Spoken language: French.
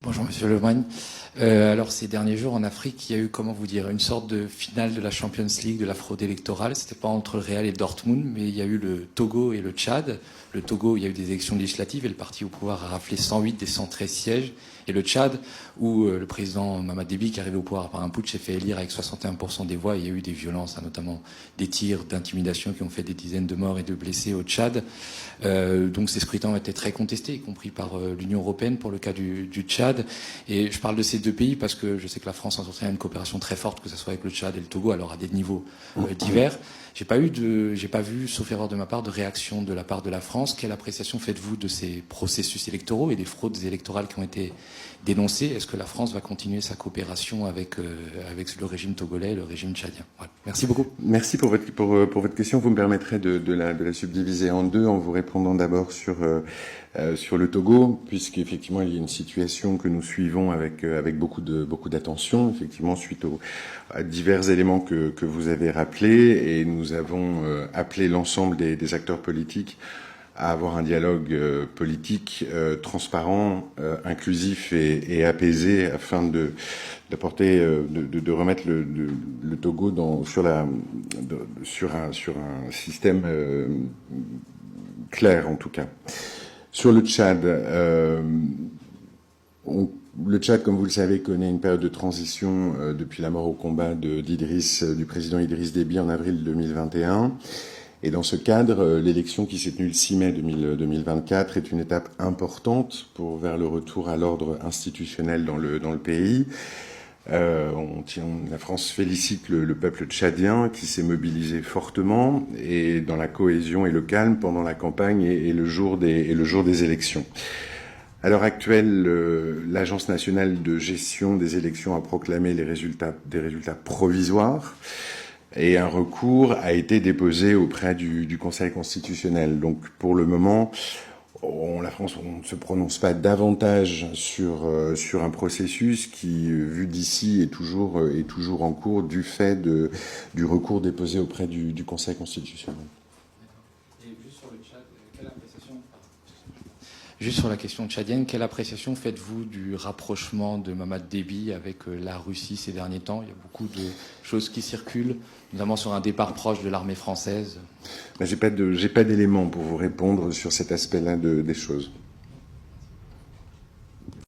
Bonjour Monsieur Lemoine. Alors ces derniers jours en Afrique, il y a eu, comment vous dire, une sorte de finale de la Champions League de la fraude électorale. C'était pas entre le Real et Dortmund, mais il y a eu le Togo et le Tchad. Le Togo, il y a eu des élections législatives et le parti au pouvoir a raflé 108 des 113 sièges. Et le Tchad, où le président Mamad Déby, qui est arrivé au pouvoir par un putsch, s'est fait élire avec 61% des voix. Il y a eu des violences, notamment des tirs d'intimidation qui ont fait des dizaines de morts et de blessés au Tchad. Donc ces scrutins ont été très contestés, y compris par l'Union européenne pour le cas du Tchad. Et je parle de ces deux pays parce que je sais que la France entretient une coopération très forte, que ce soit avec le Tchad et le Togo, alors à des niveaux divers. J'ai pas vu, sauf erreur de ma part, de réaction de la part de la France. Quelle appréciation faites-vous de ces processus électoraux et des fraudes électorales qui ont été dénoncées? Est-ce que la France va continuer sa coopération avec le régime togolais et le régime tchadien? Voilà. Merci beaucoup. Merci pour votre question. Vous me permettrez de la subdiviser en deux en vous répondant d'abord sur le Togo, puisqu'effectivement il y a une situation que nous suivons avec beaucoup d'attention, effectivement suite à divers éléments que vous avez rappelés, et nous avons appelé l'ensemble des acteurs politiques à avoir un dialogue politique transparent, inclusif et apaisé afin de remettre le Togo sur un système clair, en tout cas. Sur le Tchad, le Tchad, comme vous le savez, connaît une période de transition depuis la mort au combat du président Idriss Déby en avril 2021. Et dans ce cadre, l'élection qui s'est tenue le 6 mai 2024 est une étape importante vers le retour à l'ordre institutionnel dans le pays. La France félicite le peuple tchadien qui s'est mobilisé fortement et dans la cohésion et le calme pendant la campagne et le jour des élections. À l'heure actuelle, l'Agence nationale de gestion des élections a proclamé des résultats provisoires. Et un recours a été déposé auprès du Conseil constitutionnel. Donc, pour le moment, la France, on ne se prononce pas davantage sur un processus qui, vu d'ici, est toujours en cours du fait du recours déposé auprès du Conseil constitutionnel. Et juste sur le Tchad, juste sur la question tchadienne, quelle appréciation faites-vous du rapprochement de Mamad Déby avec la Russie ces derniers temps? Il y a beaucoup de choses qui circulent, notamment sur un départ proche de l'armée française. J'ai pas d'éléments pour vous répondre sur cet aspect-là des choses.